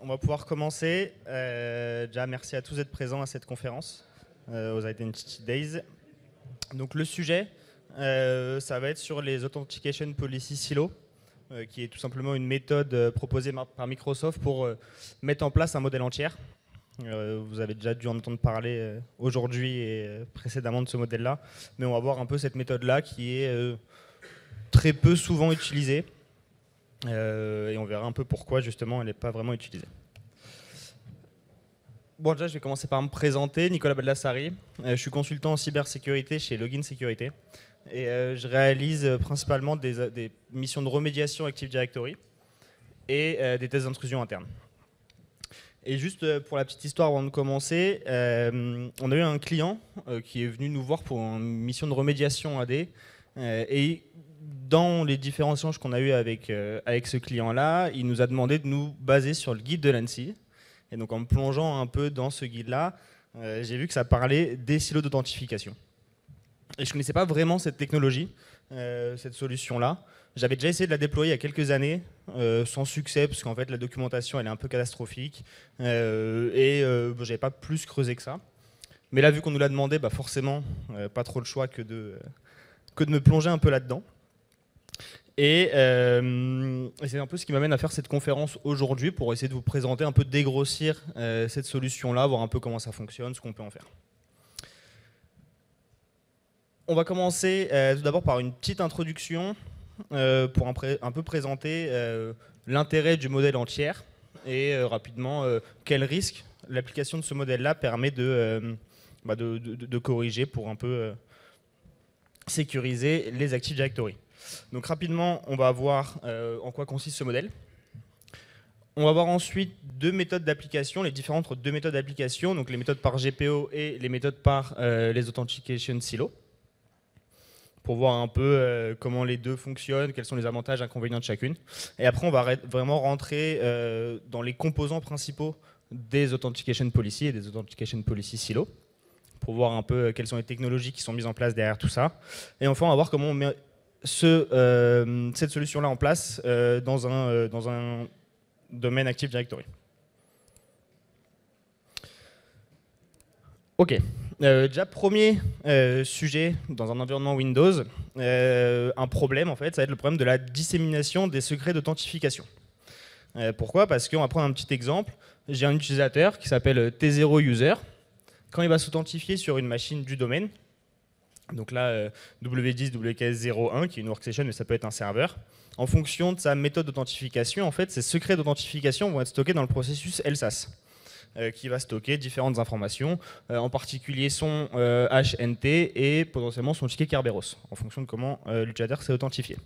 On va pouvoir commencer. Déjà, merci à tous d'être présents à cette conférence aux Identity Days. Donc le sujet, ça va être sur les Authentication Policy Silo, qui est tout simplement une méthode proposée par Microsoft pour mettre en place un modèle entier. Vous avez déjà dû en entendre parler aujourd'hui et précédemment de ce modèle-là, mais on va voir un peu cette méthode-là qui est très peu souvent utilisée. Et on verra un peu pourquoi justement elle n'est pas vraiment utilisée. Bon, déjà je vais commencer par me présenter. Nicolas Baldassari, je suis consultant en cybersécurité chez Login Sécurité et je réalise principalement des missions de remédiation Active Directory et des tests d'intrusion interne. Et juste pour la petite histoire avant de commencer, on a eu un client qui est venu nous voir pour une mission de remédiation AD et dans les différents échanges qu'on a eu avec ce client-là, il nous a demandé de nous baser sur le guide de l'ANSSI. Et donc en me plongeant un peu dans ce guide-là, j'ai vu que ça parlait des silos d'authentification. Et je ne connaissais pas vraiment cette technologie, cette solution-là. J'avais déjà essayé de la déployer il y a quelques années, sans succès, parce qu'en fait la documentation elle est un peu catastrophique. Je n'avais pas plus creusé que ça. Mais là, vu qu'on nous l'a demandé, bah forcément, pas trop le choix que de me plonger un peu là-dedans. Et c'est un peu ce qui m'amène à faire cette conférence aujourd'hui pour essayer de vous présenter un peu, dégrossir cette solution-là, voir un peu comment ça fonctionne, ce qu'on peut en faire. On va commencer tout d'abord par une petite introduction pour un peu présenter l'intérêt du modèle entier et rapidement quel risque l'application de ce modèle-là permet de corriger pour un peu sécuriser les Active Directory. Donc rapidement, on va voir en quoi consiste ce modèle. On va voir ensuite deux méthodes d'application, les différentes deux méthodes d'application, donc les méthodes par GPO et les méthodes par les Authentication Silos, pour voir un peu comment les deux fonctionnent, quels sont les avantages et inconvénients de chacune. Et après, on va vraiment rentrer dans les composants principaux des Authentication Policy et des Authentication Policy Silos, pour voir un peu quelles sont les technologies qui sont mises en place derrière tout ça. Et enfin, on va voir comment on met cette solution-là en place dans un domaine Active Directory. Ok. Déjà, premier sujet dans un environnement Windows, un problème, en fait, ça va être le problème de la dissémination des secrets d'authentification. Pourquoi? Parce qu'on va prendre un petit exemple. J'ai un utilisateur qui s'appelle T0User. Quand il va s'authentifier sur une machine du domaine, donc là, W10, WKS01, qui est une workstation, mais ça peut être un serveur. En fonction de sa méthode d'authentification, en fait, ces secrets d'authentification vont être stockés dans le processus LSAS, qui va stocker différentes informations, en particulier son HNT et potentiellement son ticket Kerberos, en fonction de comment l'utilisateur s'est authentifié.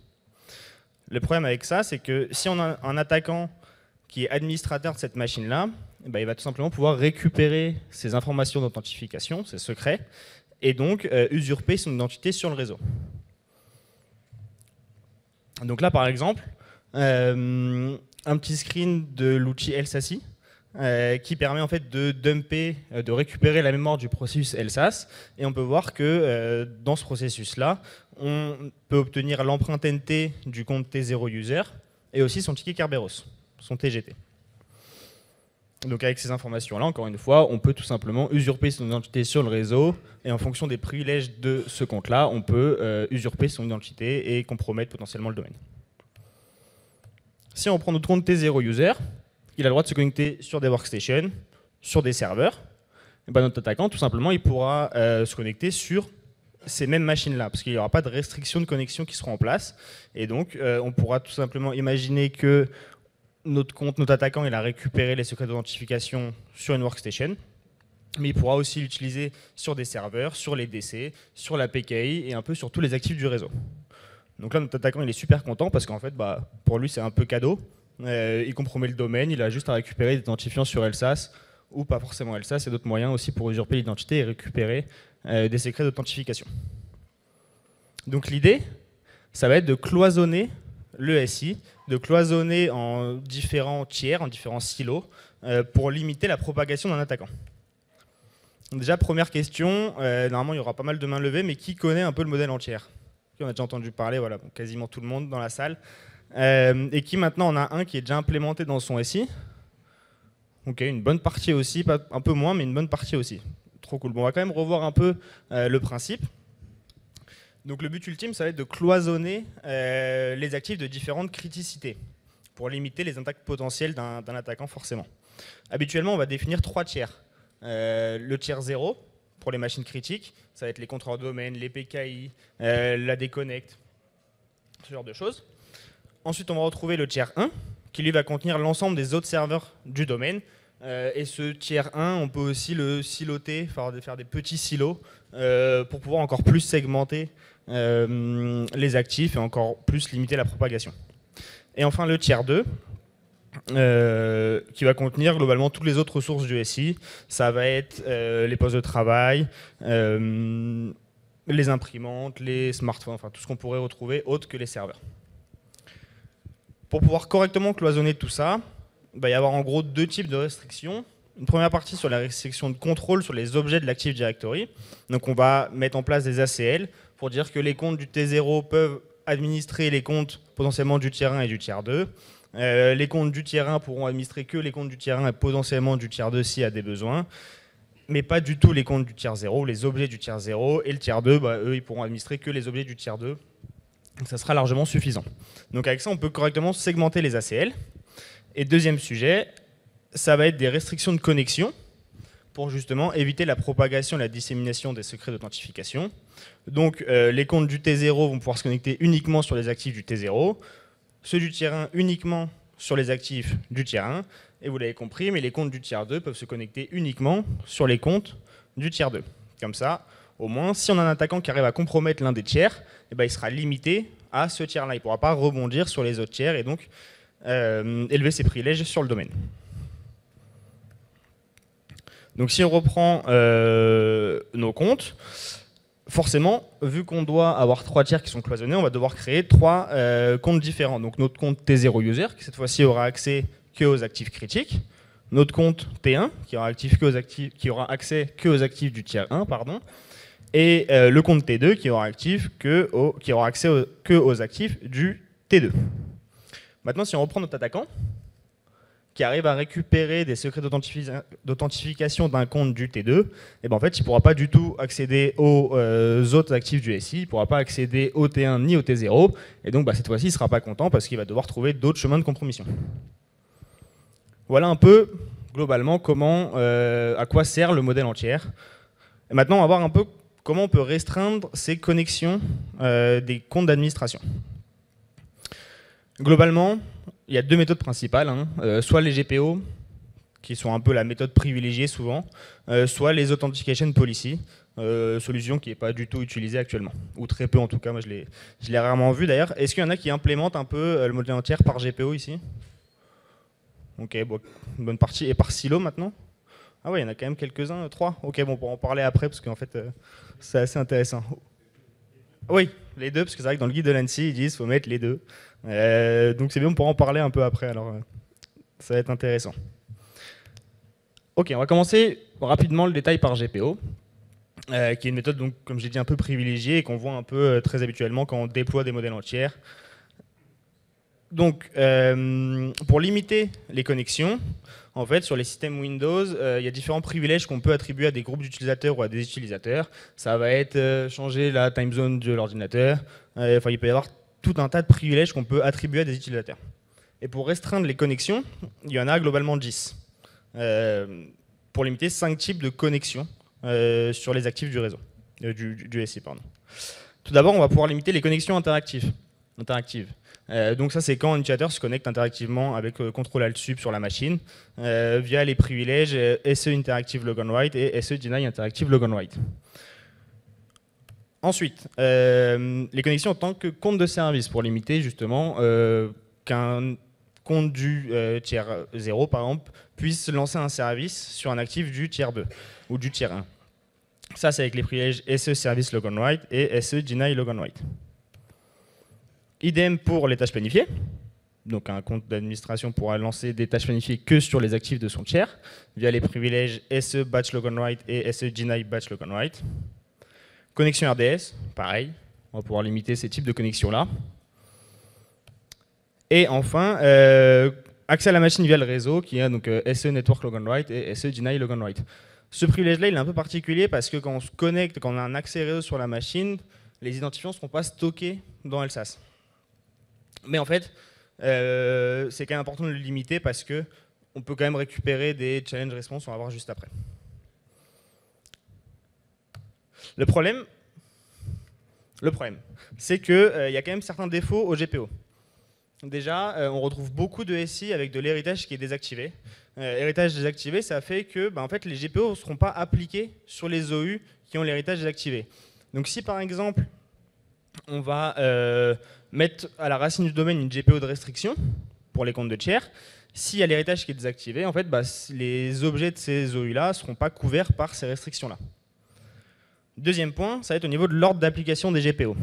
Le problème avec ça, c'est que si on a un attaquant qui est administrateur de cette machine-là, il va tout simplement pouvoir récupérer ces informations d'authentification, ces secrets, et donc usurper son identité sur le réseau. Donc là, par exemple, un petit screen de l'outil LSASI qui permet en fait de dumper, de récupérer la mémoire du processus LSAS, et on peut voir que dans ce processus-là, on peut obtenir l'empreinte NT du compte T0User et aussi son ticket Kerberos, son TGT. Donc avec ces informations-là, encore une fois, on peut tout simplement usurper son identité sur le réseau, et en fonction des privilèges de ce compte-là, on peut usurper son identité et compromettre potentiellement le domaine. Si on prend notre compte T0User, il a le droit de se connecter sur des workstations, sur des serveurs, et notre attaquant, tout simplement, il pourra se connecter sur ces mêmes machines-là, parce qu'il n'y aura pas de restrictions de connexion qui seront en place, et donc on pourra tout simplement imaginer que notre attaquant, il a récupéré les secrets d'authentification sur une workstation, mais il pourra aussi l'utiliser sur des serveurs, sur les DC, sur la PKI et un peu sur tous les actifs du réseau. Donc là, notre attaquant, il est super content parce qu'en fait, pour lui, c'est un peu cadeau. Il compromet le domaine, il a juste à récupérer des identifiants sur LSAS, ou pas forcément LSAS, et d'autres moyens aussi pour usurper l'identité et récupérer des secrets d'authentification. Donc l'idée, ça va être de cloisonner le SI, de cloisonner en différents tiers, en différents silos, pour limiter la propagation d'un attaquant. Déjà, première question, normalement il y aura pas mal de mains levées, mais qui connaît un peu le modèle entier? On a déjà entendu parler, voilà, quasiment tout le monde dans la salle. Et qui maintenant en a un qui est déjà implémenté dans son SI? Ok, une bonne partie aussi, pas, un peu moins, mais une bonne partie aussi. Trop cool. Bon, on va quand même revoir un peu le principe. Donc le but ultime, ça va être de cloisonner les actifs de différentes criticités pour limiter les attaques potentielles d'un attaquant forcément. Habituellement, on va définir 3 tiers. Le tiers 0 pour les machines critiques, ça va être les contrôleurs de domaine, les PKI, la déconnect, ce genre de choses. Ensuite, on va retrouver le tiers 1 qui lui va contenir l'ensemble des autres serveurs du domaine. Et ce tiers 1, on peut aussi le siloter, faire des petits silos pour pouvoir encore plus segmenter les actifs et encore plus limiter la propagation. Et enfin le tiers 2, qui va contenir globalement toutes les autres ressources du SI. Ça va être les postes de travail, les imprimantes, les smartphones, enfin tout ce qu'on pourrait retrouver autre que les serveurs. Pour pouvoir correctement cloisonner tout ça, il va y avoir en gros 2 types de restrictions. Une première partie sur la restriction de contrôle sur les objets de l'Active Directory. Donc on va mettre en place des ACL pour dire que les comptes du T0 peuvent administrer les comptes potentiellement du tiers 1 et du tiers 2. Les comptes du tiers 1 pourront administrer que les comptes du tiers 1 et potentiellement du tiers 2 s'il y a des besoins, mais pas du tout les comptes du tiers 0, les objets du tiers 0, et le tiers 2, eux, ils pourront administrer que les objets du tiers 2. Donc ça sera largement suffisant. Donc avec ça, on peut correctement segmenter les ACL. Et deuxième sujet, ça va être des restrictions de connexion pour justement éviter la propagation et la dissémination des secrets d'authentification. Donc les comptes du T0 vont pouvoir se connecter uniquement sur les actifs du T0, ceux du tiers 1 uniquement sur les actifs du tiers 1, et vous l'avez compris, mais les comptes du tiers 2 peuvent se connecter uniquement sur les comptes du tiers 2. Comme ça, au moins, si on a un attaquant qui arrive à compromettre l'un des tiers, eh ben, il sera limité à ce tiers-là. Il ne pourra pas rebondir sur les autres tiers et donc élever ses privilèges sur le domaine. Donc si on reprend nos comptes, forcément, vu qu'on doit avoir 3 tiers qui sont cloisonnés, on va devoir créer 3 comptes différents. Donc notre compte T0 user, qui cette fois-ci aura accès que aux actifs critiques. Notre compte T1, qui aura accès que aux actifs du tiers 1, pardon. Et le compte T2, qui aura accès que aux actifs du T2. Maintenant, si on reprend notre attaquant, qui arrive à récupérer des secrets d'authentification d'un compte du T2, et ben en fait, il ne pourra pas du tout accéder aux autres actifs du SI, il ne pourra pas accéder au T1 ni au T0, et donc cette fois-ci, il ne sera pas content parce qu'il va devoir trouver d'autres chemins de compromission. Voilà un peu, globalement, à quoi sert le modèle entier. Et maintenant, on va voir un peu comment on peut restreindre ces connexions des comptes d'administration. Globalement, il y a 2 méthodes principales, soit les GPO, qui sont un peu la méthode privilégiée souvent, soit les Authentication Policy, solution qui n'est pas du tout utilisée actuellement, ou très peu en tout cas, moi je l'ai rarement vu d'ailleurs. Est-ce qu'il y en a qui implémentent un peu le modèle entier par GPO ici? Ok, bon, une bonne partie. Et par silo maintenant? Ah ouais, il y en a quand même quelques-uns, 3. Ok, bon, on pourra en parler après parce qu'en fait, c'est assez intéressant. Oui, les 2, parce que c'est vrai que dans le guide de l'ANSSI, ils disent qu'il faut mettre les 2. Donc c'est bien, on pourra en parler un peu après, alors ça va être intéressant. Ok, on va commencer rapidement le détail par GPO, qui est une méthode, donc, comme j'ai dit, un peu privilégiée et qu'on voit un peu très habituellement quand on déploie des modèles entiers. Donc, pour limiter les connexions, en fait, sur les systèmes Windows, il y a différents privilèges qu'on peut attribuer à des groupes d'utilisateurs ou à des utilisateurs. Ça va être changer la time zone de l'ordinateur. Il peut y avoir tout un tas de privilèges qu'on peut attribuer à des utilisateurs. Et pour restreindre les connexions, il y en a globalement 10. Pour limiter 5 types de connexions sur les actifs du réseau, du SI, pardon. Tout d'abord, on va pouvoir limiter les connexions interactives. Donc ça, c'est quand un utilisateur se connecte interactivement avec Ctrl-Alt-Sub sur la machine via les privilèges SE Interactive Logon Write et SE Deny Interactive Logon Write. Ensuite, les connexions en tant que compte de service pour limiter justement qu'un compte du tiers 0, par exemple, puisse lancer un service sur un actif du tiers 2 ou du tiers 1. Ça, c'est avec les privilèges SE Service Logon Write et SE Deny Logon Write. Idem pour les tâches planifiées. Donc un compte d'administration pourra lancer des tâches planifiées que sur les actifs de son tiers, via les privilèges SE Batch Logon Write et SE Deny Batch Logon Write. Connexion RDS, pareil, on va pouvoir limiter ces types de connexions-là. Et enfin, accès à la machine via le réseau, qui est donc SE Network Log on Write et SE Deny Log on Write. Ce privilège-là, il est un peu particulier parce que quand on se connecte, quand on a un accès réseau sur la machine, les identifiants ne seront pas stockés dans LSASS. Mais en fait, c'est quand même important de le limiter parce qu'on peut quand même récupérer des challenge response, on va voir juste après. Le problème c'est qu'il y a quand même certains défauts au GPO. Déjà, on retrouve beaucoup de SI avec de l'héritage qui est désactivé. Héritage désactivé, ça fait que en fait, les GPO ne seront pas appliqués sur les OU qui ont l'héritage désactivé. Donc si par exemple, on va mettre à la racine du domaine une GPO de restriction pour les comptes de tiers, s'il y a l'héritage qui est désactivé, en fait, les objets de ces OU-là ne seront pas couverts par ces restrictions-là. Deuxième point, ça va être au niveau de l'ordre d'application des GPO.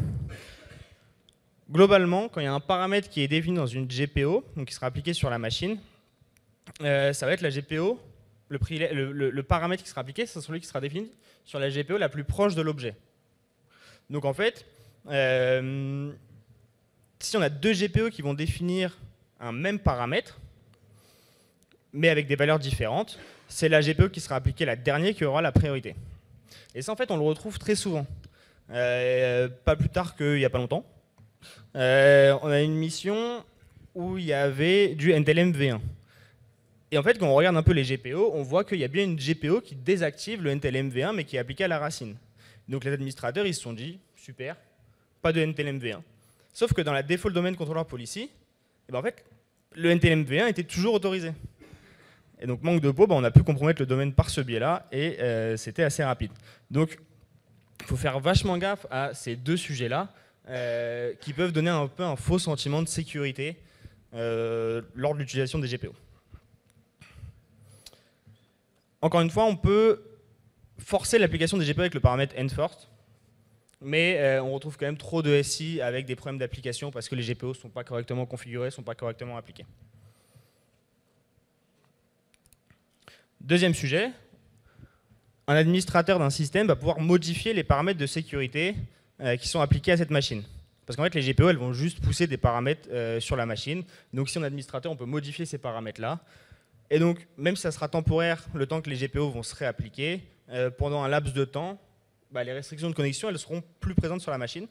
Globalement, quand il y a un paramètre qui est défini dans une GPO, donc qui sera appliqué sur la machine, ça va être la GPO, le paramètre qui sera appliqué, c'est celui qui sera défini sur la GPO la plus proche de l'objet. Donc en fait, si on a deux GPO qui vont définir un même paramètre, mais avec des valeurs différentes, c'est la GPO qui sera appliquée la dernière qui aura la priorité. Et ça, en fait, on le retrouve très souvent. Pas plus tard qu'il n'y a pas longtemps. On a une mission où il y avait du NTLM V1. Et en fait, quand on regarde un peu les GPO, on voit qu'il y a bien une GPO qui désactive le NTLM V1, mais qui est appliquée à la racine. Donc les administrateurs, ils se sont dit, super, pas de NTLM V1. Sauf que dans la Default Domain Controller Policy, en fait, le NTLM V1 était toujours autorisé. Et donc, manque de peau, on a pu compromettre le domaine par ce biais-là, et c'était assez rapide. Donc, il faut faire vachement gaffe à ces deux sujets-là, qui peuvent donner un peu un faux sentiment de sécurité lors de l'utilisation des GPO. Encore une fois, on peut forcer l'application des GPO avec le paramètre enforced, mais on retrouve quand même trop de SI avec des problèmes d'application parce que les GPO ne sont pas correctement configurés, ne sont pas correctement appliqués. Deuxième sujet, un administrateur d'un système va pouvoir modifier les paramètres de sécurité qui sont appliqués à cette machine. Parce qu'en fait, les GPO, elles vont juste pousser des paramètres sur la machine. Donc si on est administrateur, on peut modifier ces paramètres-là. Et donc, même si ça sera temporaire, le temps que les GPO vont se réappliquer, pendant un laps de temps, les restrictions de connexion, elles seront plus présentes sur la machine.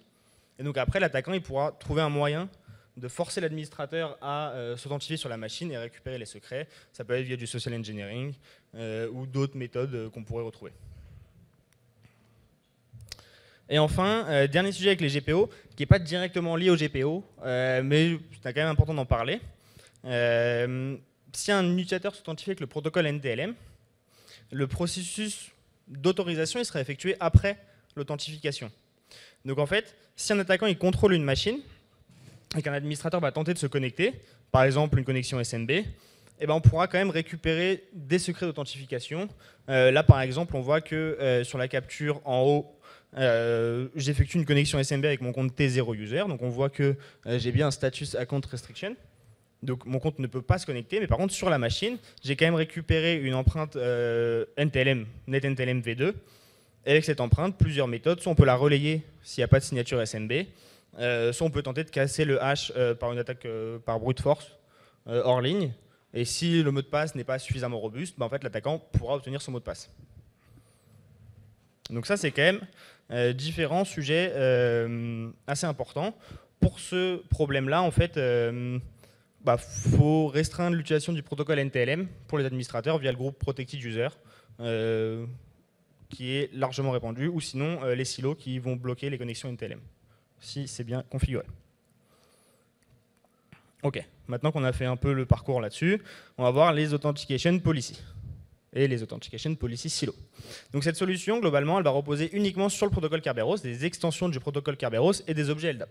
Et donc après, l'attaquant, il pourra trouver un moyen de forcer l'administrateur à s'authentifier sur la machine et récupérer les secrets. Ça peut être via du social engineering ou d'autres méthodes qu'on pourrait retrouver. Et enfin, dernier sujet avec les GPO, qui n'est pas directement lié aux GPO, mais c'est quand même important d'en parler. Si un utilisateur s'authentifie avec le protocole NTLM, le processus d'autorisation sera effectué après l'authentification. Donc en fait, si un attaquant il contrôle une machine, et qu'un administrateur va tenter de se connecter, par exemple une connexion SMB, on pourra quand même récupérer des secrets d'authentification. Là, par exemple, on voit que sur la capture en haut, j'effectue une connexion SMB avec mon compte T0user. Donc on voit que j'ai bien un status account restriction. Donc mon compte ne peut pas se connecter, mais par contre sur la machine, j'ai quand même récupéré une empreinte NTLM, NetNTLM V2. Et avec cette empreinte, plusieurs méthodes. Soit on peut la relayer s'il n'y a pas de signature SMB, soit on peut tenter de casser le hash par une attaque par brute force hors ligne. Et si le mot de passe n'est pas suffisamment robuste, en fait, l'attaquant pourra obtenir son mot de passe. Donc ça, c'est quand même différents sujets assez importants. Pour ce problème-là, en fait, faut restreindre l'utilisation du protocole NTLM pour les administrateurs via le groupe Protected User, qui est largement répandu, ou sinon les silos qui vont bloquer les connexions NTLM, si c'est bien configuré. Ok, maintenant qu'on a fait un peu le parcours là-dessus, on va voir les Authentication Policy et les Authentication Policy Silo. Donc cette solution, globalement, elle va reposer uniquement sur le protocole Kerberos, des extensions du protocole Kerberos et des objets LDAP.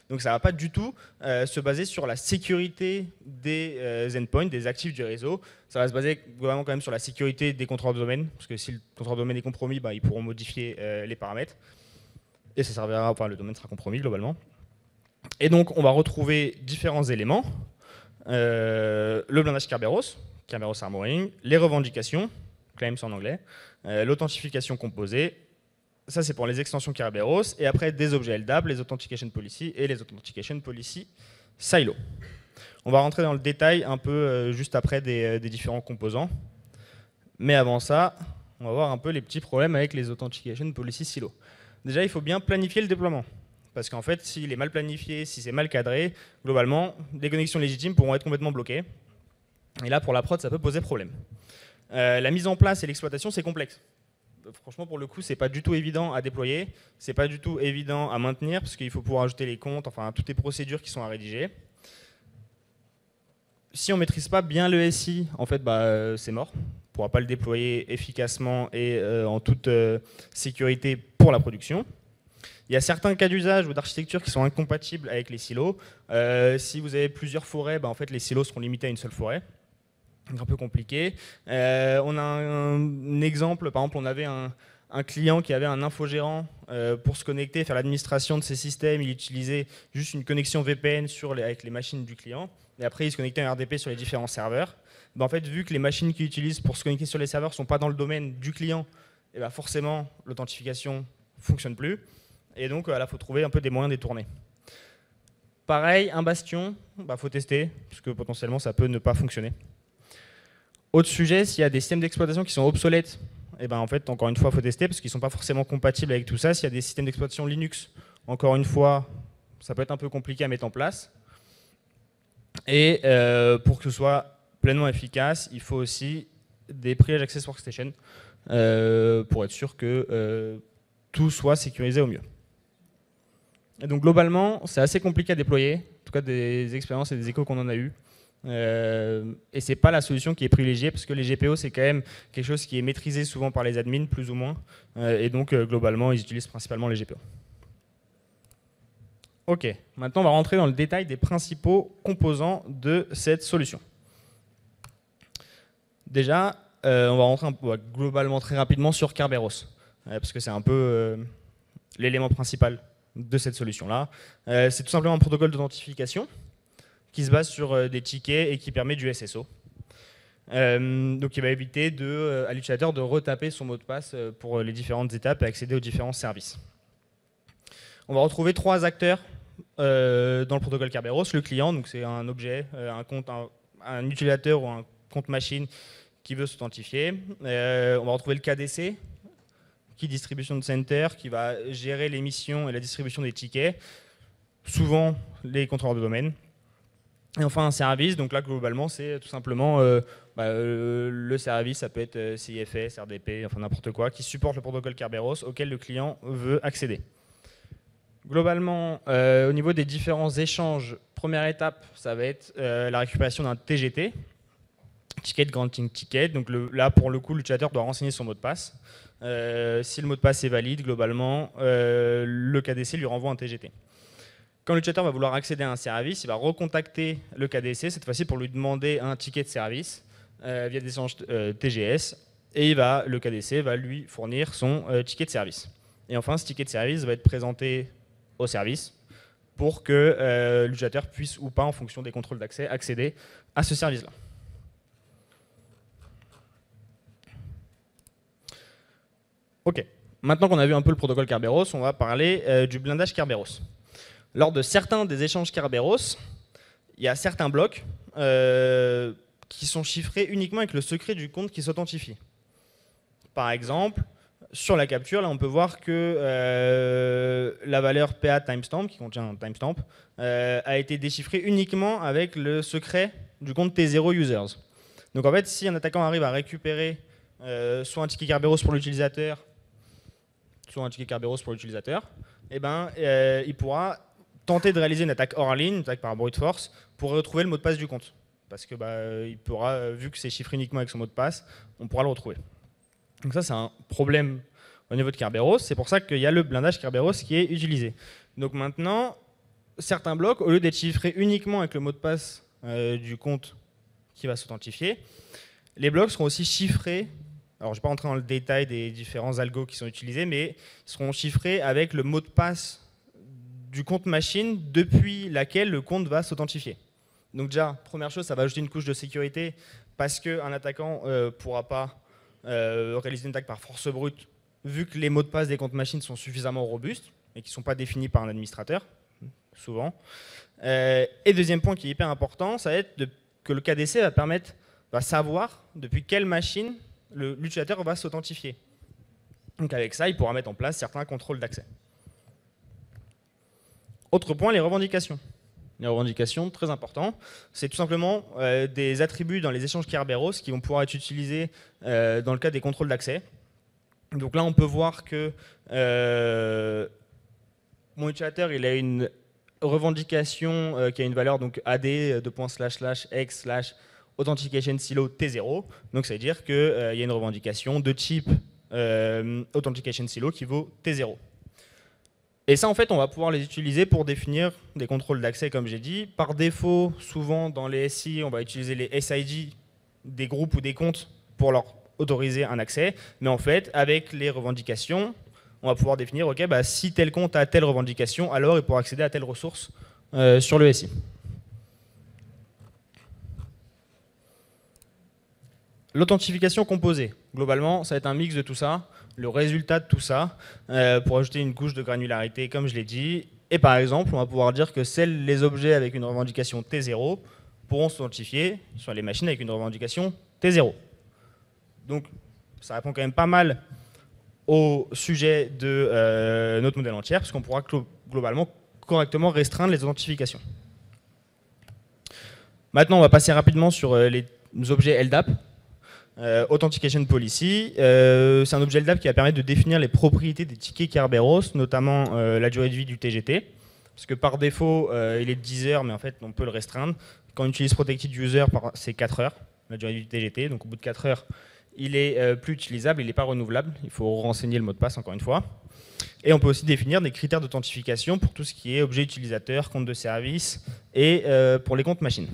Donc ça ne va pas du tout se baser sur la sécurité des endpoints, des actifs du réseau. Ça va se baser globalement quand même sur la sécurité des contrôleurs de domaine, parce que si le contrôleur de domaine est compromis, ils pourront modifier les paramètres. Et ça servira, enfin le domaine sera compromis globalement. Et donc on va retrouver différents éléments. Le blindage Kerberos, Kerberos Armoring, les revendications, claims en anglais, l'authentification composée. Ça, c'est pour les extensions Kerberos. Et après, des objets LDAP, les Authentication Policy et les Authentication Policy Silo. On va rentrer dans le détail un peu juste après des différents composants. Mais avant ça, on va voir un peu les petits problèmes avec les Authentication Policy Silos. Déjà, il faut bien planifier le déploiement. Parce qu'en fait, s'il est mal planifié, si c'est mal cadré, globalement, des connexions légitimes pourront être complètement bloquées. Et là, pour la prod, ça peut poser problème. La mise en place et l'exploitation, c'est complexe. Franchement, pour le coup, c'est pas du tout évident à déployer, c'est pas du tout évident à maintenir, parce qu'il faut pouvoir ajouter les comptes, enfin, toutes les procédures qui sont à rédiger. Si on ne maîtrise pas bien le SI, en fait, c'est mort. On ne pourra pas le déployer efficacement et en toute sécurité pour la production. Il y a certains cas d'usage ou d'architecture qui sont incompatibles avec les silos. Si vous avez plusieurs forêts, en fait, les silos seront limités à une seule forêt. C'est un peu compliqué. On a un exemple, par exemple, on avait un client qui avait un infogérant pour se connecter, faire l'administration de ses systèmes. Il utilisait juste une connexion VPN avec les machines du client. Et après, il se connectait en RDP sur les différents serveurs. En fait, vu que les machines qu'il utilise pour se connecter sur les serveurs ne sont pas dans le domaine du client, et forcément, l'authentification ne fonctionne plus. Et donc, là, il faut trouver un peu des moyens de détourner. Pareil, un bastion, faut tester, parce que potentiellement, ça peut ne pas fonctionner. Autre sujet, s'il y a des systèmes d'exploitation qui sont obsolètes, en fait, encore une fois, il faut tester, parce qu'ils ne sont pas forcément compatibles avec tout ça. S'il y a des systèmes d'exploitation Linux, encore une fois, ça peut être un peu compliqué à mettre en place. Et pour que ce soit pleinement efficace, il faut aussi des Privilege Access Workstation pour être sûr que tout soit sécurisé au mieux. Et donc globalement, c'est assez compliqué à déployer, en tout cas des expériences et des échos qu'on en a eu. Et c'est pas la solution qui est privilégiée, parce que les GPO, c'est quand même quelque chose qui est maîtrisé souvent par les admins, plus ou moins. Et donc globalement, ils utilisent principalement les GPO. Ok, maintenant on va rentrer dans le détail des principaux composants de cette solution. Déjà, on va rentrer globalement très rapidement sur Kerberos, parce que c'est un peu l'élément principal de cette solution-là. C'est tout simplement un protocole d'authentification qui se base sur des tickets et qui permet du SSO. Donc il va éviter à l'utilisateur de retaper son mot de passe pour les différentes étapes et accéder aux différents services. On va retrouver trois acteurs dans le protocole Kerberos. Le client, donc c'est un objet, un utilisateur ou un compte machine qui veut s'authentifier. On va retrouver le KDC, Key Distribution Center, qui va gérer l'émission et la distribution des tickets, souvent les contrôleurs de domaine. Et enfin un service, donc là globalement c'est tout simplement le service, ça peut être CIFS, RDP, enfin n'importe quoi, qui supporte le protocole Kerberos auquel le client veut accéder. Globalement, au niveau des différents échanges, première étape, ça va être la récupération d'un TGT, Ticket Granting Ticket. Donc là, pour le coup, l'utilisateur doit renseigner son mot de passe. Si le mot de passe est valide, globalement, le KDC lui renvoie un TGT. Quand l'utilisateur va vouloir accéder à un service, il va recontacter le KDC, cette fois-ci pour lui demander un ticket de service via des échanges TGS, et le KDC va lui fournir son ticket de service. Et enfin, ce ticket de service va être présenté au service pour que l'utilisateur puisse ou pas, en fonction des contrôles d'accès, accéder à ce service-là. Ok, maintenant qu'on a vu un peu le protocole Kerberos, on va parler du blindage Kerberos. Lors de certains des échanges Kerberos, il y a certains blocs qui sont chiffrés uniquement avec le secret du compte qui s'authentifie. Par exemple, sur la capture, là, on peut voir que la valeur PA timestamp, qui contient un timestamp, a été déchiffrée uniquement avec le secret du compte T0 users. Donc en fait, si un attaquant arrive à récupérer soit un ticket Kerberos pour l'utilisateur, soit un ticket Kerberos pour l'utilisateur, il pourra tenter de réaliser une attaque hors ligne, une attaque par brute force, pour retrouver le mot de passe du compte. Parce que il pourra, vu que c'est chiffré uniquement avec son mot de passe, on pourra le retrouver. Donc ça, c'est un problème au niveau de Kerberos. C'est pour ça qu'il y a le blindage Kerberos qui est utilisé. Donc maintenant, certains blocs, au lieu d'être chiffrés uniquement avec le mot de passe du compte qui va s'authentifier, les blocs seront aussi chiffrés. Alors, je ne vais pas rentrer dans le détail des différents algos qui sont utilisés, mais ils seront chiffrés avec le mot de passe du compte machine depuis laquelle le compte va s'authentifier. Donc déjà, première chose, ça va ajouter une couche de sécurité parce qu'un attaquant ne pourra pas réaliser une attaque par force brute vu que les mots de passe des comptes machines sont suffisamment robustes et qui ne sont pas définis par un administrateur. souvent. Et deuxième point qui est hyper important, ça va être que le KDC va savoir depuis quelle machine l'utilisateur va s'authentifier. Donc avec ça, il pourra mettre en place certains contrôles d'accès. Autre point, les revendications. Les revendications, très important, c'est tout simplement des attributs dans les échanges Kerberos qui vont pouvoir être utilisés dans le cadre des contrôles d'accès. Donc là, on peut voir que mon utilisateur il a une revendication qui a une valeur donc AD x authentication silo T0. Donc ça veut dire qu'il y a une revendication de type authentication silo qui vaut T0. Et ça, en fait, on va pouvoir les utiliser pour définir des contrôles d'accès, comme j'ai dit. Par défaut, souvent, dans les SI, on va utiliser les SID des groupes ou des comptes pour leur autoriser un accès. Mais en fait, avec les revendications, on va pouvoir définir, OK, bah, si tel compte a telle revendication, alors il pourra accéder à telle ressource sur le SI. L'authentification composée. Globalement, ça va être un mix de tout ça. Le résultat de tout ça, pour ajouter une couche de granularité, comme je l'ai dit. Et par exemple, on va pouvoir dire que les objets avec une revendication T0 pourront s'authentifier sur les machines avec une revendication T0. Donc, ça répond quand même pas mal au sujet de notre modèle entier, parce qu'on pourra globalement correctement restreindre les authentifications. Maintenant, on va passer rapidement sur les objets LDAP. Authentication Policy, c'est un objet LDAP qui va permettre de définir les propriétés des tickets Kerberos, notamment la durée de vie du TGT, parce que par défaut, il est de 10 heures, mais en fait, on peut le restreindre. Quand on utilise Protected User, c'est 4 heures, la durée du TGT, donc au bout de 4 heures, il est plus utilisable, il n'est pas renouvelable, il faut renseigner le mot de passe encore une fois. Et on peut aussi définir des critères d'authentification pour tout ce qui est objet utilisateur, compte de service et pour les comptes machines.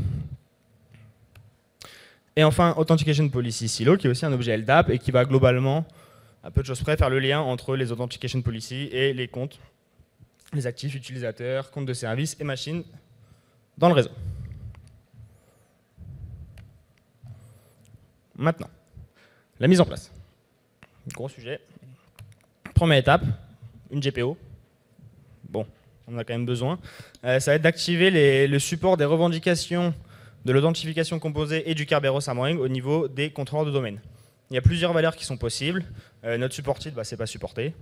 Et enfin, Authentication Policy Silo, qui est aussi un objet LDAP et qui va globalement, à peu de choses près, faire le lien entre les Authentication Policy et les comptes, les actifs utilisateurs, comptes de service et machines dans le réseau. Maintenant, la mise en place. Gros sujet. Première étape, une GPO. Bon, on en a quand même besoin. Ça va être d'activer le support des revendications de l'authentification composée et du Kerberos Hammering au niveau des contrôleurs de domaine. Il y a plusieurs valeurs qui sont possibles. Notre supported, c'est pas supporté.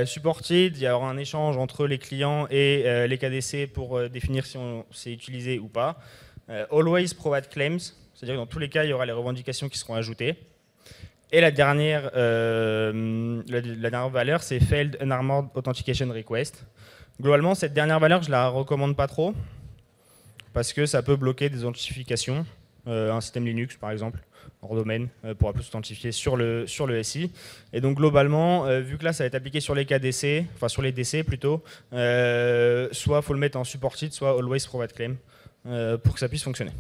Supported, il y aura un échange entre les clients et les KDC pour définir si c'est utilisé ou pas. Always provide claims, c'est-à-dire que dans tous les cas, il y aura les revendications qui seront ajoutées. Et la dernière valeur, c'est failed unarmored authentication request. Globalement, cette dernière valeur, je la recommande pas trop, parce que ça peut bloquer des authentifications, un système Linux par exemple, hors domaine, pourra plus s'authentifier sur le SI. Et donc globalement, vu que là ça va être appliqué sur les KDC, enfin sur les DC plutôt, soit il faut le mettre en supported, soit always provide claim, pour que ça puisse fonctionner.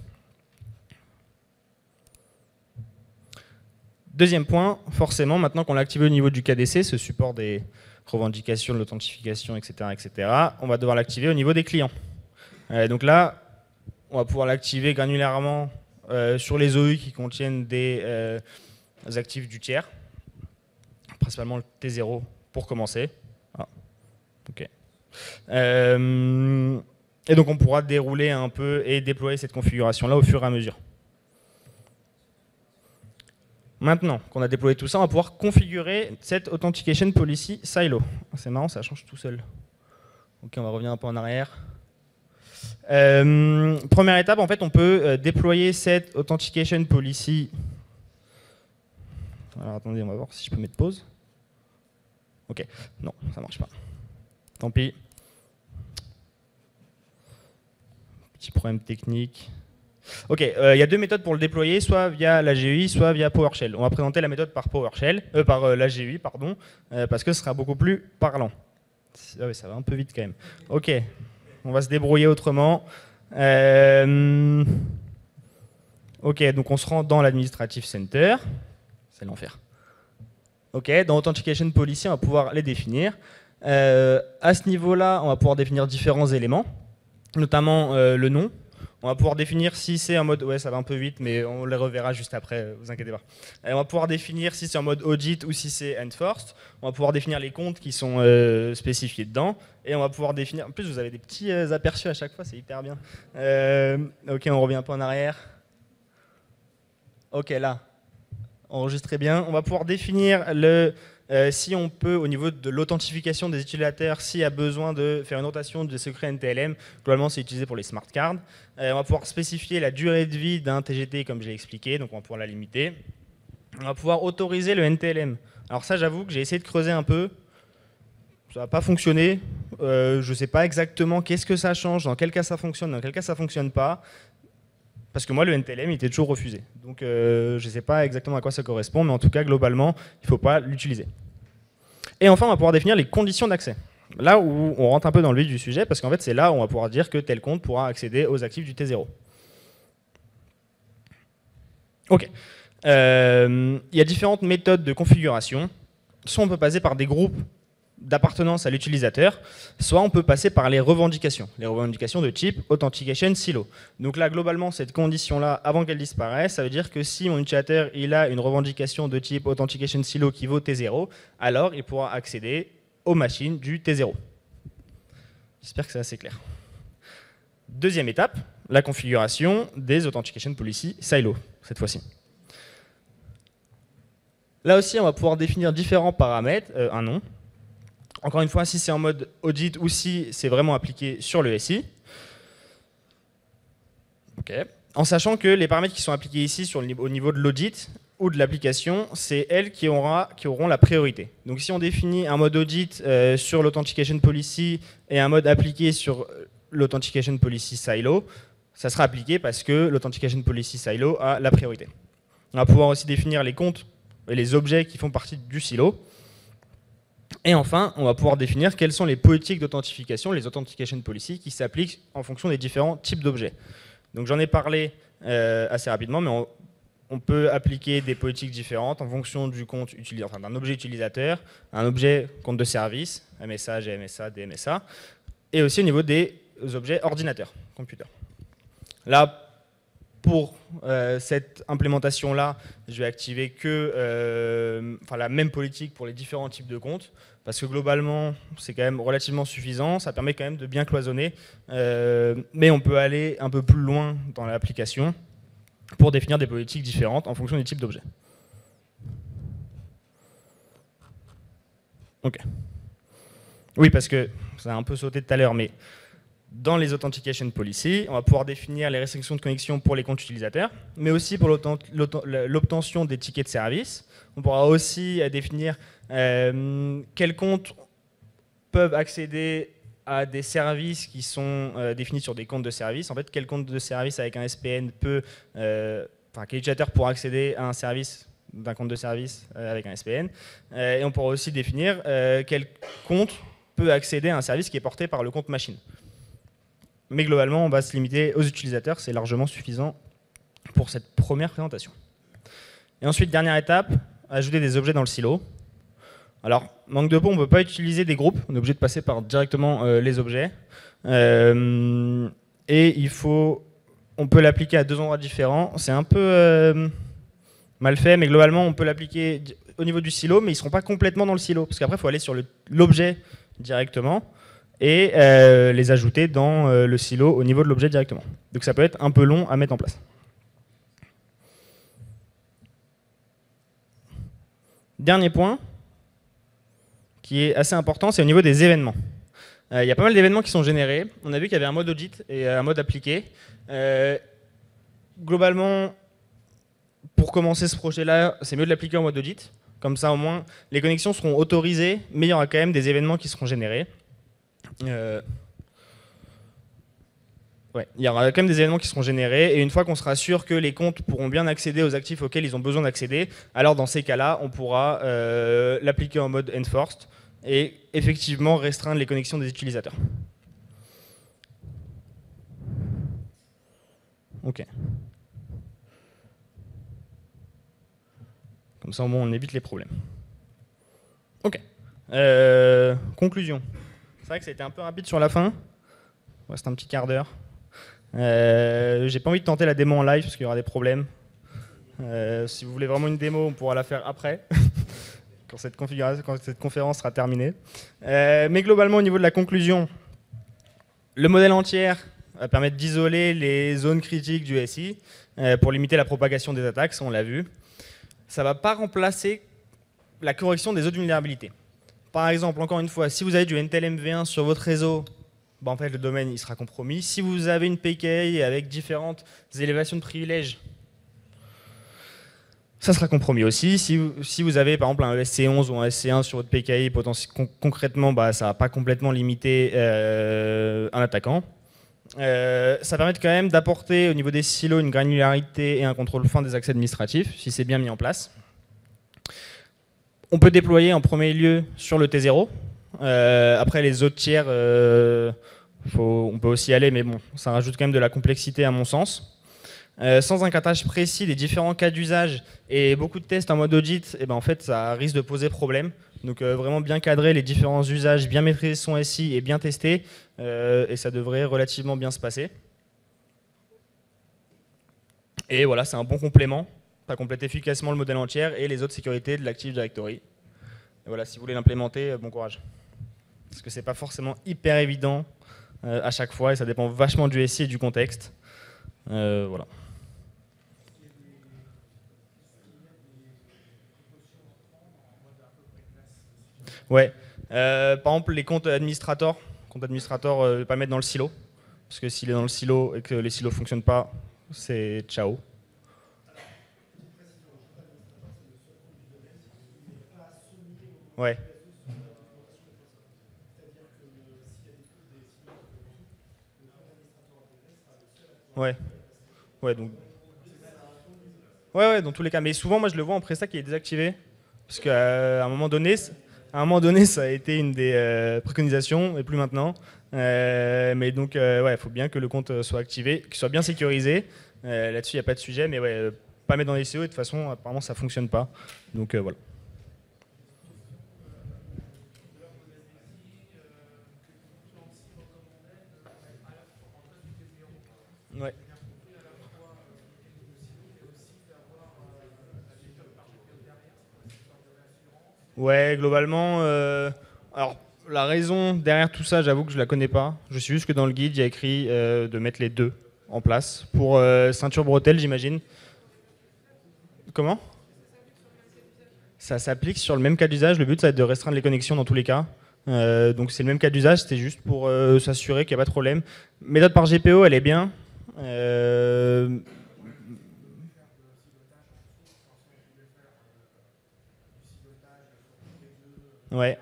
Deuxième point, forcément, maintenant qu'on l'a activé au niveau du KDC, ce support des revendications, de l'authentification, etc., on va devoir l'activer au niveau des clients. Donc là, on va pouvoir l'activer granulairement sur les OU qui contiennent des actifs du tiers, principalement le T0 pour commencer. Ah, ok. Et donc on pourra dérouler un peu et déployer cette configuration-là au fur et à mesure. Maintenant qu'on a déployé tout ça, on va pouvoir configurer cette Authentication Policy Silo. C'est marrant, ça change tout seul. Ok, on va revenir un peu en arrière. Première étape, en fait, on peut déployer cette Authentication Policy. Alors attendez, on va voir si je peux mettre pause. Ok, non, ça marche pas. Tant pis. Petit problème technique. Ok, il y a deux méthodes pour le déployer, soit via la GUI, soit via PowerShell. On va présenter la méthode par la GUI, pardon, parce que ce sera beaucoup plus parlant. Ah oui, ça va un peu vite quand même. Ok, on va se débrouiller autrement. Ok, donc on se rend dans l'Administrative Center. C'est l'enfer. Ok, dans Authentication Policy, on va pouvoir les définir. À ce niveau-là, on va pouvoir définir différents éléments, notamment le nom. On va pouvoir définir si c'est en mode, ouais ça va un peu vite, mais on les reverra juste après, vous inquiétez pas. On va pouvoir définir si c'est en mode audit ou si c'est enforced. On va pouvoir définir les comptes qui sont spécifiés dedans. Et on va pouvoir définir, en plus vous avez des petits aperçus à chaque fois, c'est hyper bien. Ok, on revient un peu en arrière. Ok, là, enregistrez bien. On va pouvoir définir si on peut, au niveau de l'authentification des utilisateurs, s'il y a besoin de faire une notation de secret NTLM. Globalement, c'est utilisé pour les smart cards. On va pouvoir spécifier la durée de vie d'un TGT, comme j'ai expliqué, donc on va pouvoir la limiter. On va pouvoir autoriser le NTLM. Alors ça, j'avoue que j'ai essayé de creuser un peu. Ça n'a pas fonctionné. Je ne sais pas exactement qu'est-ce que ça change, dans quel cas ça fonctionne, dans quel cas ça ne fonctionne pas. Parce que moi, le NTLM, il était toujours refusé. Donc, je ne sais pas exactement à quoi ça correspond, mais en tout cas, globalement, il ne faut pas l'utiliser. Et enfin, on va pouvoir définir les conditions d'accès. Là où on rentre un peu dans le vif du sujet, parce qu'en fait, c'est là où on va pouvoir dire que tel compte pourra accéder aux actifs du T0. OK. Il y a différentes méthodes de configuration. Soit on peut passer par des groupes d'appartenance à l'utilisateur, soit on peut passer par les revendications de type Authentication Silo. Donc là, globalement, cette condition-là, avant qu'elle disparaisse, ça veut dire que si mon utilisateur il a une revendication de type Authentication Silo qui vaut T0, alors il pourra accéder aux machines du T0. J'espère que c'est assez clair. Deuxième étape, la configuration des Authentication Policy Silo, cette fois-ci. Là aussi, on va pouvoir définir différents paramètres, un nom. Encore une fois, si c'est en mode audit ou si c'est vraiment appliqué sur le SI. Okay. En sachant que les paramètres qui sont appliqués ici au niveau de l'audit ou de l'application, c'est elles qui auront la priorité. Donc si on définit un mode audit sur l'Authentication Policy et un mode appliqué sur l'Authentication Policy Silo, ça sera appliqué parce que l'Authentication Policy Silo a la priorité. On va pouvoir aussi définir les comptes et les objets qui font partie du silo. Et enfin, on va pouvoir définir quelles sont les politiques d'authentification, les Authentication Policy, qui s'appliquent en fonction des différents types d'objets. Donc j'en ai parlé assez rapidement, mais on peut appliquer des politiques différentes en fonction du compte d'un objet utilisateur, un objet compte de service, MSA, GMSA, DMSA, et aussi au niveau des objets ordinateurs, computer. Là, pour cette implémentation-là, je vais activer que la même politique pour les différents types de comptes, parce que globalement, c'est quand même relativement suffisant, ça permet quand même de bien cloisonner, mais on peut aller un peu plus loin dans l'application pour définir des politiques différentes en fonction des types d'objets. Ok. Oui, parce que ça a un peu sauté tout à l'heure, mais dans les Authentication Policy, on va pouvoir définir les restrictions de connexion pour les comptes utilisateurs, mais aussi pour l'obtention des tickets de service. On pourra aussi définir quels comptes peuvent accéder à des services qui sont définis sur des comptes de service. En fait, quel compte de service avec un SPN quel utilisateur pourra accéder à un service d'un compte de service avec un SPN. Et on pourra aussi définir quel compte peut accéder à un service qui est porté par le compte machine. Mais globalement, on va se limiter aux utilisateurs, c'est largement suffisant pour cette première présentation. Et ensuite, dernière étape, ajouter des objets dans le silo. Alors, manque de peau, on ne peut pas utiliser des groupes, on est obligé de passer par directement les objets. Et on peut l'appliquer à deux endroits différents. C'est un peu mal fait, mais globalement, on peut l'appliquer au niveau du silo, mais ils ne seront pas complètement dans le silo, parce qu'après, il faut aller sur l'objet directement et les ajouter dans le silo au niveau de l'objet directement. Donc ça peut être un peu long à mettre en place. Dernier point, qui est assez important, c'est au niveau des événements. Il y a pas mal d'événements qui sont générés. On a vu qu'il y avait un mode audit et un mode appliqué. Globalement, pour commencer ce projet-là, c'est mieux de l'appliquer en mode audit. Comme ça, au moins, les connexions seront autorisées, mais il y aura quand même des événements qui seront générés. Il y aura quand même des événements qui seront générés, et une fois qu'on sera sûr que les comptes pourront bien accéder aux actifs auxquels ils ont besoin d'accéder, alors dans ces cas-là, on pourra l'appliquer en mode enforced et effectivement restreindre les connexions des utilisateurs. Ok. Comme ça, au moins, on évite les problèmes. Ok. Conclusion. C'est vrai que ça a été un peu rapide sur la fin. Il reste un petit quart d'heure. J'ai pas envie de tenter la démo en live parce qu'il y aura des problèmes. Si vous voulez vraiment une démo, on pourra la faire après, quand cette conférence sera terminée. Mais globalement, au niveau de la conclusion, le modèle entier va permettre d'isoler les zones critiques du SI pour limiter la propagation des attaques, ça on l'a vu. Ça ne va pas remplacer la correction des autres vulnérabilités. Par exemple, encore une fois, si vous avez du Intel MV1 sur votre réseau, en fait, le domaine il sera compromis. Si vous avez une PKI avec différentes élévations de privilèges, ça sera compromis aussi. Si vous avez par exemple un ESC11 ou un ESC1 sur votre PKI, concrètement, ça ne va pas complètement limiter un attaquant. Ça permet quand même d'apporter au niveau des silos une granularité et un contrôle fin des accès administratifs, si c'est bien mis en place. On peut déployer en premier lieu sur le T0. Après, les autres tiers, on peut aussi y aller, mais bon, ça rajoute quand même de la complexité à mon sens. Sans un cadrage précis des différents cas d'usage et beaucoup de tests en mode audit, en fait, ça risque de poser problème. Donc vraiment bien cadrer les différents usages, bien maîtriser son SI et bien tester, et ça devrait relativement bien se passer. Et voilà, c'est un bon complément. Ça complète efficacement le modèle entier et les autres sécurités de l'Active Directory. Et voilà, si vous voulez l'implémenter, bon courage. Parce que c'est pas forcément hyper évident à chaque fois et ça dépend vachement du SI et du contexte. Voilà. Ouais. Par exemple, les comptes administrateurs, ne pas mettre dans le silo. Parce que s'il est dans le silo et que les silos ne fonctionnent pas, c'est ciao. Ouais. Ouais. Ouais, donc. Ouais, dans tous les cas. Mais souvent, moi, je le vois en Presta qui est désactivé. Parce qu'à un moment donné, ça a été une des préconisations, et plus maintenant. Mais donc, ouais, il faut bien que le compte soit activé, qu'il soit bien sécurisé. Là-dessus, il n'y a pas de sujet, mais ouais, pas mettre dans les CO, et de toute façon, apparemment, ça ne fonctionne pas. Donc, voilà. Ouais. Ouais, globalement, alors la raison derrière tout ça, j'avoue que je la connais pas. Je suis juste que dans le guide, il y a écrit de mettre les deux en place. Pour ceinture bretelle, j'imagine. Comment? Ça s'applique sur le même cas d'usage. Le but, ça va être de restreindre les connexions dans tous les cas. Donc c'est le même cas d'usage, c'était juste pour s'assurer qu'il n'y a pas de problème. Méthode par GPO, elle est bien. Ouais.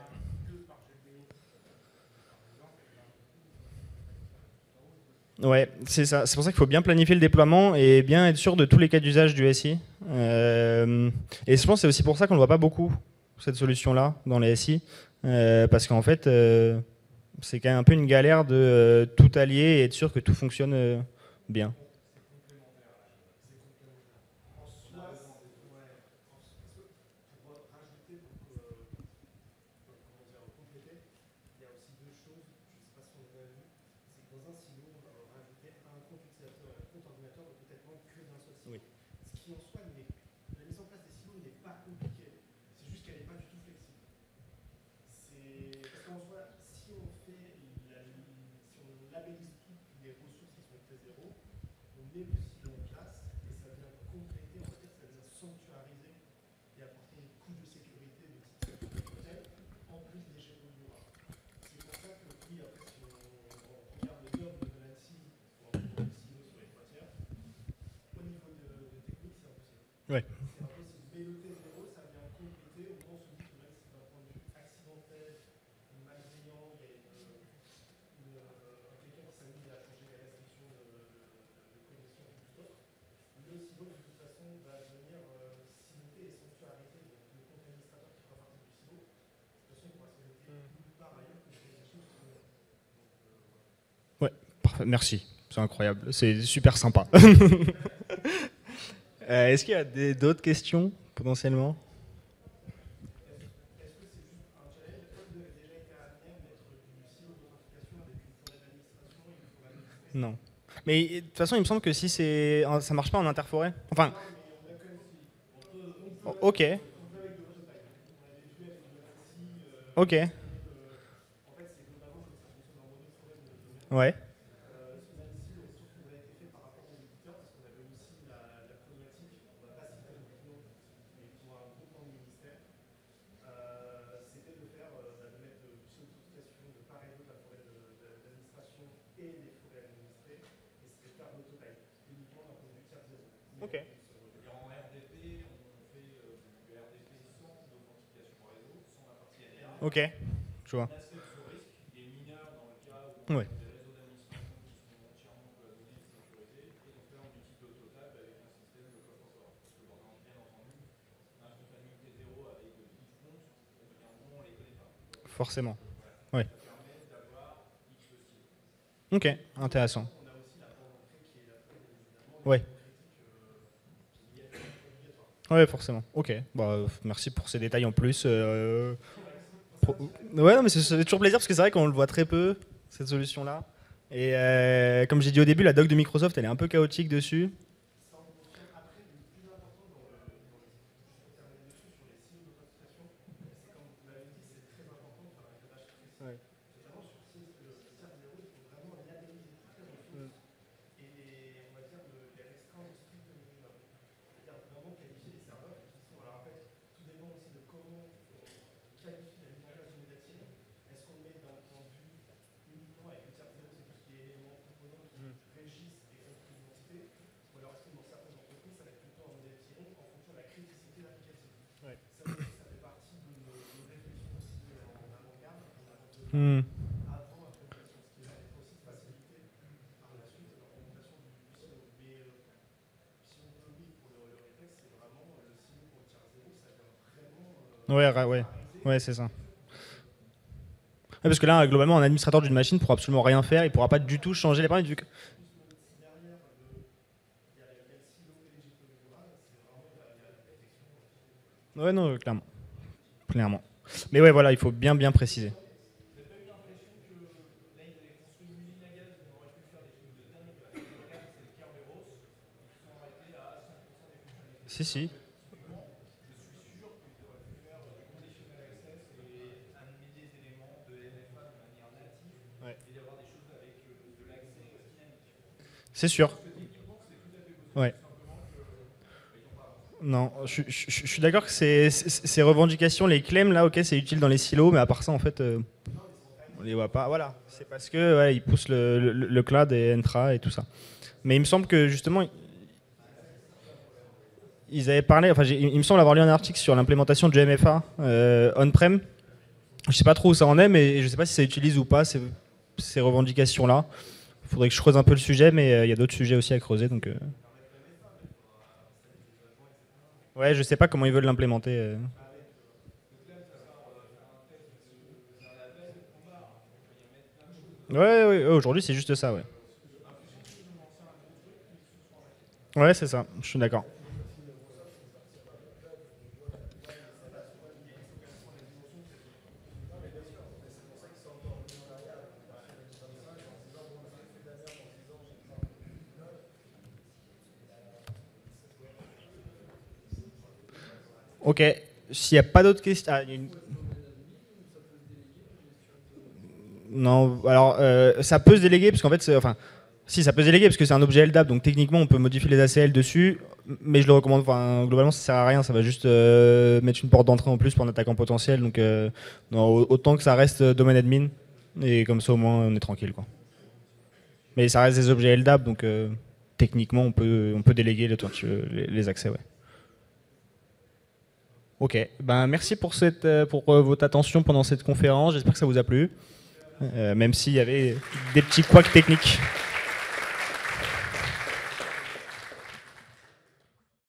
Ouais, c'est ça. C'est pour ça qu'il faut bien planifier le déploiement et bien être sûr de tous les cas d'usage du SI. Et je pense que c'est aussi pour ça qu'on ne voit pas beaucoup, cette solution-là, dans les SI. Parce qu'en fait, c'est quand même un peu une galère de tout allier et être sûr que tout fonctionne bien. Oui. Ouais. Ouais, parfait. Merci. C'est incroyable. C'est super sympa. Est-ce qu'il y a d'autres questions potentiellement? Non. Mais de toute façon, il me semble que si ça marche pas en interforêt. Enfin, ok, ok, ouais, ok, ok, je vois. Ouais. Forcément. Ouais. Ok, intéressant. Ouais. Ouais, forcément. Ok. Bah, merci pour ces détails en plus. Ouais, non, mais c'est toujours plaisir parce que c'est vrai qu'on le voit très peu, cette solution-là. Et comme j'ai dit au début, la doc de Microsoft, elle est un peu chaotique dessus. Ouais. Ouais. Hmm. Ouais, ouais, ouais, c'est ça. Ouais, parce que là, globalement, un administrateur d'une machine pourra absolument rien faire, il pourra pas du tout changer les paramètres. Ouais, non, clairement. Clairement. Mais ouais, voilà, il faut bien bien préciser. Si, si. Ouais. C'est sûr. Ouais. Non, je suis d'accord que ces revendications, les claims là, ok, c'est utile dans les silos, mais à part ça, en fait, on les voit pas. Voilà, c'est parce que ouais, ils poussent le cloud et Entra et tout ça. Mais il me semble que justement, ils avaient parlé, enfin, il me semble avoir lu un article sur l'implémentation du MFA on-prem. Je sais pas trop où ça en est, mais je sais pas si ça utilise ou pas ces revendications-là. Il faudrait que je creuse un peu le sujet, mais il y a d'autres sujets aussi à creuser. Donc, ouais, je sais pas comment ils veulent l'implémenter. Ouais, ouais, ouais, aujourd'hui c'est juste ça, ouais. Ouais, c'est ça, je suis d'accord. Ok, s'il n'y a pas d'autres questions. Non, alors ça peut se déléguer parce qu'en fait, enfin, si ça peut se déléguer parce que c'est un objet LDAP, donc techniquement on peut modifier les ACL dessus, mais je le recommande. Enfin, globalement, ça sert à rien, ça va juste mettre une porte d'entrée en plus pour un attaquant potentiel. Donc, non, autant que ça reste domaine admin et comme ça au moins on est tranquille, quoi. Mais ça reste des objets LDAP, donc techniquement on peut déléguer les accès, ouais. Ok, ben merci pour votre attention pendant cette conférence. J'espère que ça vous a plu. Même s'il y avait des petits couacs techniques.